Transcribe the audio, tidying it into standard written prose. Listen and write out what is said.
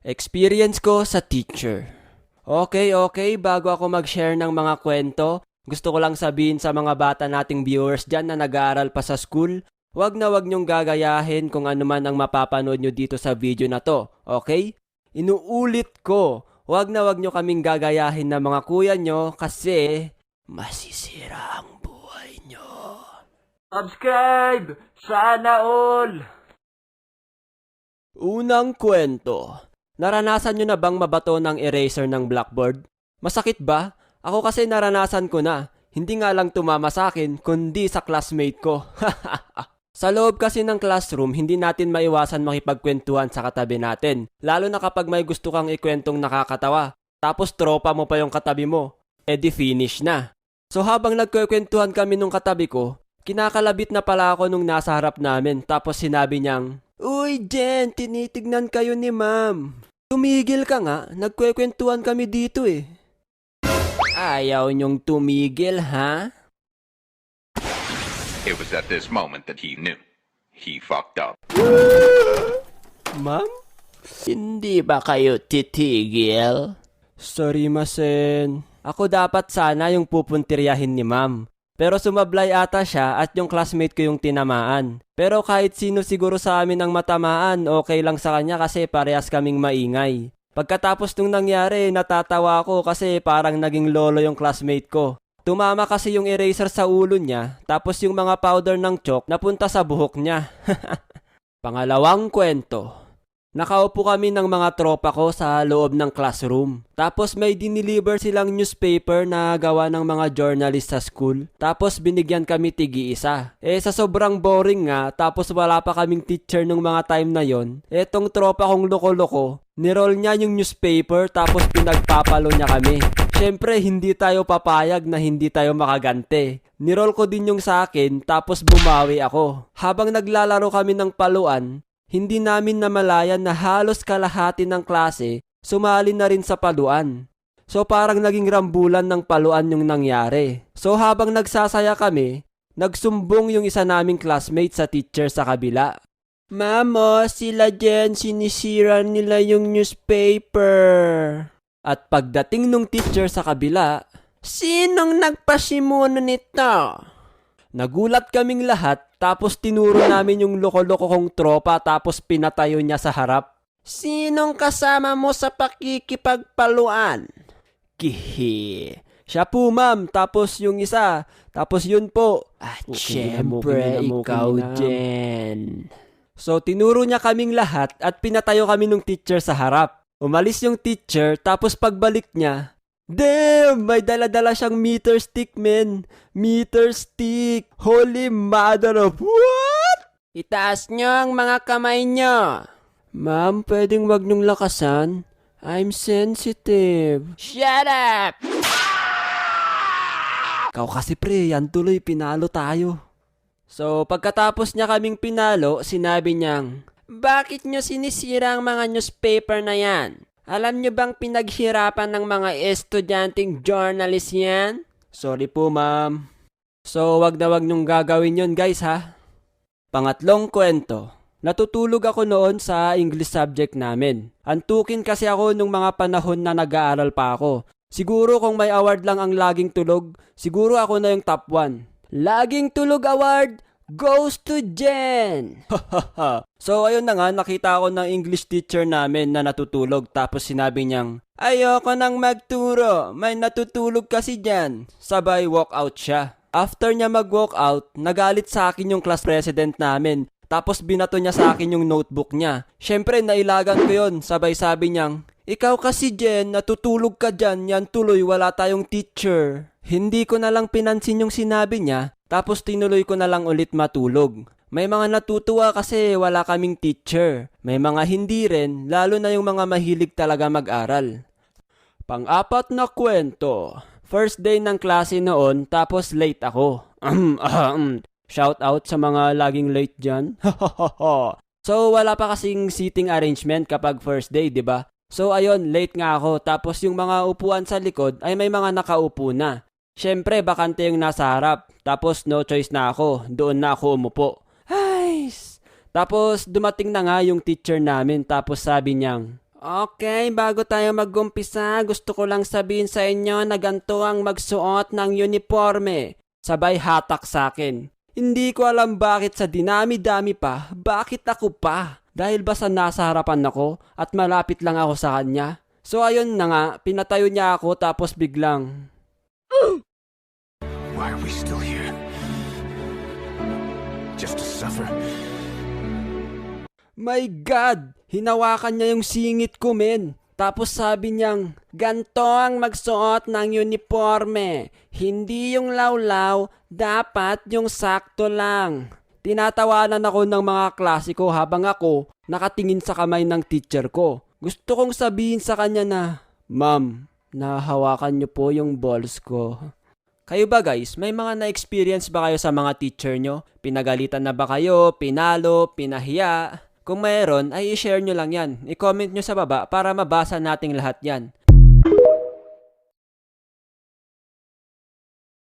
Experience ko sa teacher. Okay, bago ako mag-share ng mga kwento, gusto ko lang sabihin sa mga bata nating viewers dyan na nag-aaral pa sa school, wag na wag nyong gagayahin kung ano man ang mapapanood nyo dito sa video na to, okay? Inuulit ko, wag na wag nyo kaming gagayahin ng mga kuya nyo kasi masisira ang buhay nyo. Subscribe! Sana all! Unang kwento. Naranasan nyo na bang mabato ng eraser ng blackboard? Masakit ba? Ako kasi naranasan ko na. Hindi nga lang tumama sa akin, kundi sa classmate ko. Sa loob kasi ng classroom, hindi natin maiwasan makipagkwentuhan sa katabi natin. Lalo na kapag may gusto kang ikwentong nakakatawa. Tapos tropa mo pa yung katabi mo. Di finish na. So habang nagkukwentuhan kami nung katabi ko, kinakalabit na pala ako nung nasa harap namin. Tapos sinabi niyang, "Uy, Jen, tinitignan kayo ni ma'am. Tumigil ka nga, nagkwekwentuhan kami dito eh." Ayaw niyong tumigil, ha? It was at this moment that he knew. He fucked up. Ma'am? Hindi ba kayo titigil? Sorry, masen. Ako dapat sana yung pupuntiryahin ni ma'am. Pero sumablay ata siya at yung classmate ko yung tinamaan. Pero kahit sino siguro sa amin ang matamaan, okay lang sa kanya kasi parehas kaming maingay. Pagkatapos nung nangyari, natatawa ako kasi parang naging lolo yung classmate ko. Tumama kasi yung eraser sa ulo niya, tapos yung mga powder ng chalk napunta sa buhok niya. Pangalawang kwento. Nakaupo kami ng mga tropa ko sa loob ng classroom. Tapos may diniliver silang newspaper na gawa ng mga journalist sa school. Tapos binigyan kami tigi-isa. Sa sobrang boring nga, tapos wala pa kaming teacher nung mga time na yon. Etong tropa kong loko-loko, niroll niya yung newspaper tapos pinagpapalo niya kami. Syempre, hindi tayo papayag na hindi tayo makagante. Niroll ko din yung sa akin tapos bumawi ako. Habang naglalaro kami ng paluan, hindi namin namalayan na halos kalahati ng klase sumali na rin sa paluan. So parang naging rambulan ng paluan yung nangyari. So habang nagsasaya kami, nagsumbong yung isa naming classmate sa teacher sa kabila. "Mamo, sila Jen, sinisira nila yung newspaper." At pagdating nung teacher sa kabila, "Sinong nagpasimuno nito?" Nagulat kaming lahat tapos tinuro namin yung loko-loko kong tropa tapos pinatayo niya sa harap. "Sinong kasama mo sa pakikipagpaluan?" "Kihi. Siya po ma'am, tapos yung isa, tapos yun po." "At syempre ikaw din." So tinuro niya kaming lahat at pinatayo kami ng teacher sa harap. Umalis yung teacher tapos pagbalik niya, damn! May dala-dala siyang meter stick, men. Meter stick. Holy mother of what? "Itaas nyo ang mga kamay nyo." "Ma'am, pwedeng wag nyong lakasan. I'm sensitive." "Shut up!" Ikaw kasi pre, yan tuloy, pinalo tayo. So, pagkatapos niya kaming pinalo, sinabi niyang, "Bakit nyo sinisira ang mga newspaper na yan? Alam nyo bang pinaghirapan ng mga estudyanteng journalist yan?" "Sorry po ma'am." So wag na wag nyong gagawin yon guys ha. Pangatlong kwento. Natutulog ako noon sa English subject namin. Antukin kasi ako nung mga panahon na nag-aaral pa ako. Siguro kung may award lang ang laging tulog, siguro ako na yung top 1. Laging tulog award goes to Jen! So ayun na nga, nakita ako ng English teacher namin na natutulog tapos sinabi niyang, "Ayoko nang magturo, may natutulog kasi dyan." Sabay walk out siya. After niya mag-walk out, nagalit sa akin yung class president namin. Tapos binato niya sa akin yung notebook niya. Syempre nailagan ko yun, sabay sabi niyang, "Ikaw kasi Jen, natutulog ka dyan, yan tuloy wala tayong teacher." Hindi ko na lang pinansin yung sinabi niya. Tapos tinuloy ko na lang ulit matulog. May mga natutuwa kasi wala kaming teacher. May mga hindi rin, lalo na yung mga mahilig talaga mag-aral. Pang-apat na kwento. First day ng klase noon, tapos late ako. Shout out sa mga laging late dyan. So wala pa kasing seating arrangement kapag first day, di ba? So ayun, late nga ako. Tapos yung mga upuan sa likod ay may mga nakaupo na. Syempre, bakante yung nasa harap. Tapos no choice na ako. Doon na ako umupo. Ay! Tapos dumating na nga yung teacher namin. Tapos sabi niyang, Okay, bago tayo mag-umpisa, gusto ko lang sabihin sa inyo na ganito ang magsuot ng uniforme. Sabay hatak sa akin. Hindi ko alam bakit sa dinami-dami pa, bakit ako pa? Dahil ba sa nasa harapan ako at malapit lang ako sa kanya? So ayun na nga, pinatayo niya ako tapos biglang... Why are we still here? Just to suffer? My God! Hinawakan niya yung singit ko, men. Tapos sabi niyang, ganto ang magsuot ng uniforme. Hindi yung lawlaw, dapat yung sakto lang. Tinatawanan ako ng mga klase ko habang ako nakatingin sa kamay ng teacher ko. Gusto kong sabihin sa kanya na, Ma'am, nahawakan niyo po yung balls ko. Kayo ba guys, may mga na-experience ba kayo sa mga teacher nyo? Pinagalitan na ba kayo? Pinalo? Pinahiya? Kung mayroon, ay i-share nyo lang yan. I-comment nyo sa baba para mabasa nating lahat yan.